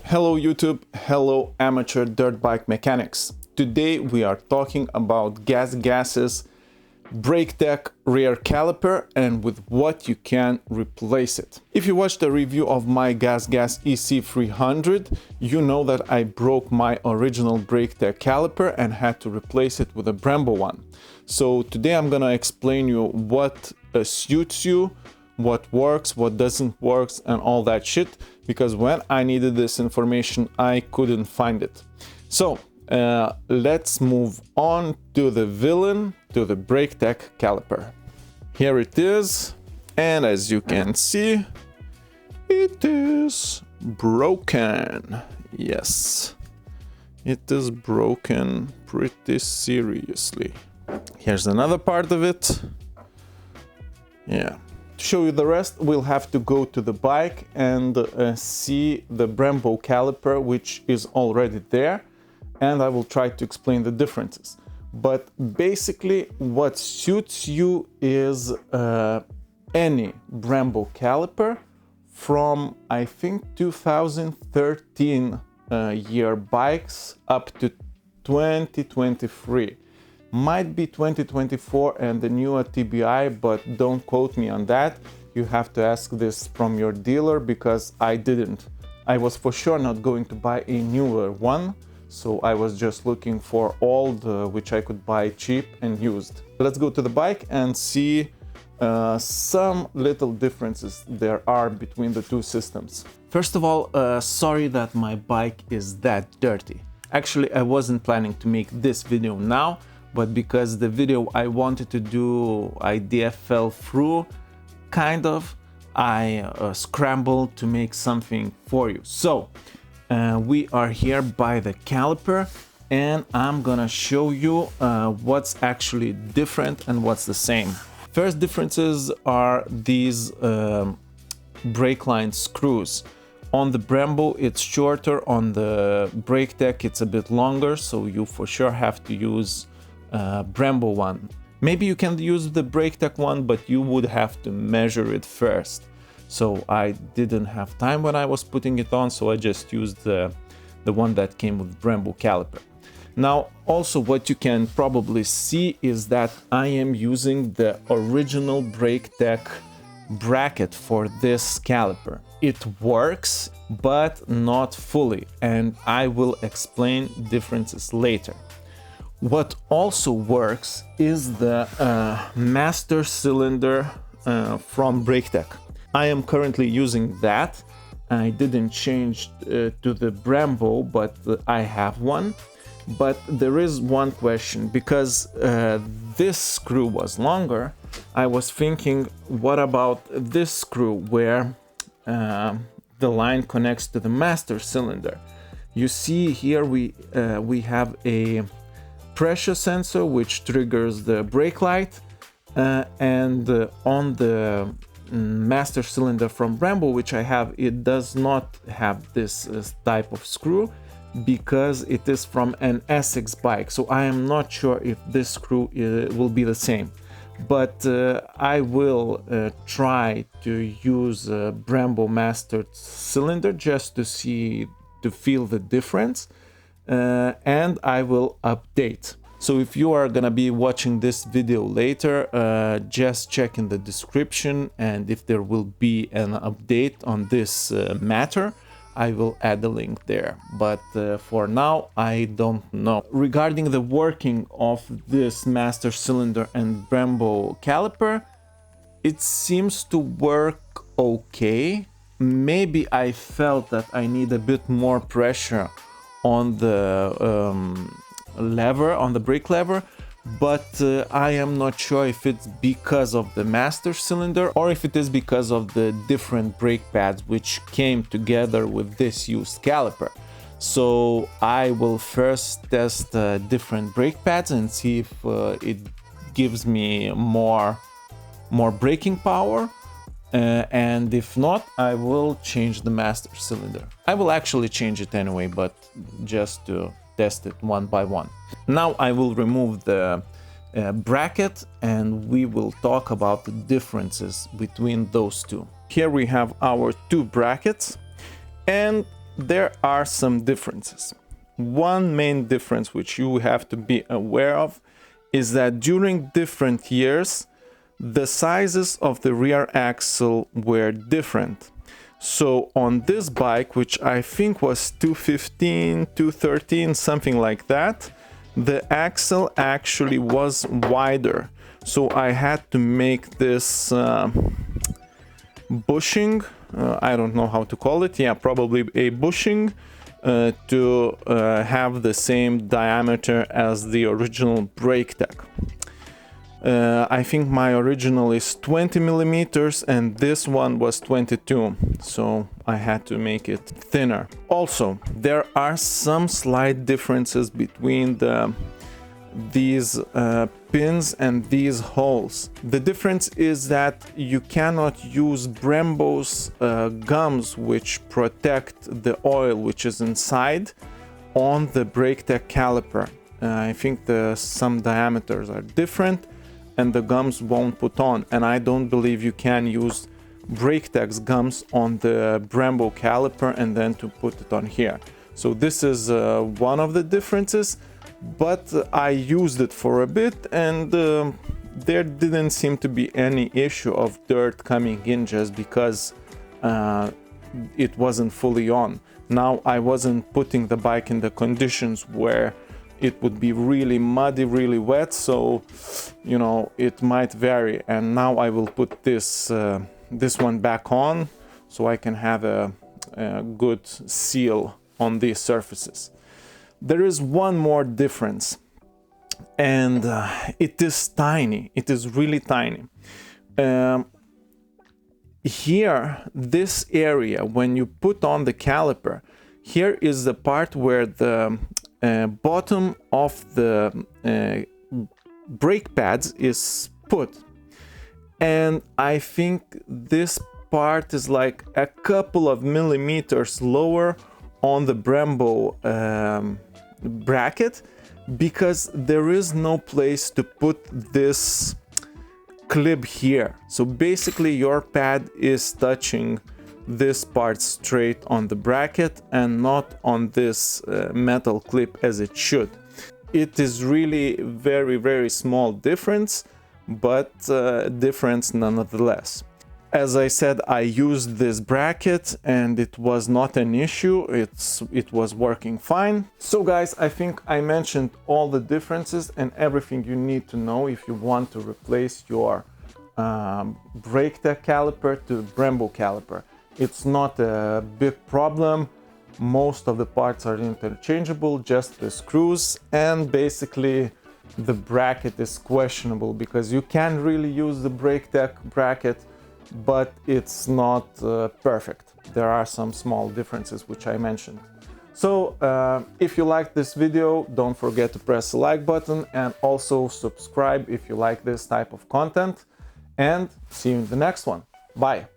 Hello YouTube, hello amateur dirt bike mechanics. Today we are talking about GasGas's BrakTec rear caliper and with what you can replace it. If you watched the review of my GasGas EC300, you know that I broke my original BrakTec caliper and had to replace it with a Brembo one. So today I'm gonna explain you what suits you, what works, what doesn't work, and all that shit, because when I needed this information I couldn't find it. So let's move on to the villain, to the BrakTec caliper. Here it is, and as you can see, it is broken. Yes, it is broken pretty seriously. Here's another part of it. Yeah. To show you the rest, we'll have to go to the bike and see the Brembo caliper, which is already there, and I will try to explain the differences. But basically, what suits you is any Brembo caliper from, I think, 2013 year bikes up to 2023. Might be 2024 and the newer TBI, but don't quote me on that. You have to ask this from your dealer, because I didn't. I was for sure not going to buy a newer one, so I was just looking for old, which I could buy cheap and used. Let's go to the bike and see some little differences there are between the two systems. First of all, sorry that my bike is that dirty. Actually, I wasn't planning to make this video now, but because the video I wanted to do idea fell through, kind of, I scrambled to make something for you. So we are here by the caliper, and I'm gonna show you what's actually different and what's the same. First differences are these brake line screws. On the Brembo it's shorter, on the BrakTec it's a bit longer, so you for sure have to use Brembo one. Maybe you can use the BrakTec one, but you would have to measure it first. So I didn't have time when I was putting it on, so I just used the one that came with Brembo caliper. Now, also what you can probably see is that I am using the original BrakTec bracket for this caliper. It works, but not fully, and I will explain differences later. What also works is the master cylinder from BrakTec. I am currently using that. I didn't change to the Brembo, but I have one. But there is one question, because this screw was longer. I was thinking, what about this screw where the line connects to the master cylinder? You see here we have a pressure sensor which triggers the brake light, and on the master cylinder from Brembo, which I have, it does not have this type of screw, because it is from an H.E.C bike. So I am not sure if this screw will be the same, but I will try to use a Brembo master cylinder just to feel the difference. And I will update. So if you are gonna be watching this video later, just check in the description, and if there will be an update on this matter, I will add a link there. But for now, I don't know. Regarding the working of this master cylinder and Brembo caliper, it seems to work okay. Maybe I felt that I need a bit more pressure on the lever, on the brake lever, but I am not sure if it's because of the master cylinder or if it is because of the different brake pads which came together with this used caliper. So I will first test different brake pads and see if it gives me more braking power. And if not, I will change the master cylinder. I will actually change it anyway, but just to test it one by one. Now I will remove the bracket, and we will talk about the differences between those two. Here we have our two brackets, and there are some differences. One main difference which you have to be aware of is that during different years, the sizes of the rear axle were different. So on this bike, which I think was 215, 213, something like that, the axle actually was wider. So I had to make this bushing, I don't know how to call it, yeah, probably a bushing, to have the same diameter as the original BrakTec. I think my original is 20 millimeters and this one was 22, so I had to make it thinner. Also, there are some slight differences between these pins and these holes. The difference is that you cannot use Brembo's gums which protect the oil which is inside on the BrakTec caliper. I think some diameters are different and the gums won't put on, and I don't believe you can use BrakTec's gums on the Brembo caliper and then to put it on here. So this is one of the differences, but I used it for a bit and there didn't seem to be any issue of dirt coming in just because it wasn't fully on. Now I wasn't putting the bike in the conditions where it would be really muddy, really wet, so you know it might vary. And now I will put this one back on so I can have a good seal on these surfaces. There is one more difference, and it is tiny. It is really tiny. Here, this area, when you put on the caliper, here is the part where the bottom of the brake pads is put, and I think this part is like a couple of millimeters lower on the Brembo bracket, because there is no place to put this clip here. So basically your pad is touching this part straight on the bracket and not on this metal clip as it should. It is really very small difference, but difference nonetheless. As I said, I used this bracket and it was not an issue. It was working fine. So guys, I think I mentioned all the differences and everything you need to know if you want to replace your BrakTec caliper to Brembo caliper. It's not a big problem. Most of the parts are interchangeable, just the screws, and basically the bracket is questionable because you can really use the BrakTec bracket, but it's not perfect. There are some small differences which I mentioned. So if you liked this video, don't forget to press the like button and also subscribe if you like this type of content, and see you in the next one. Bye.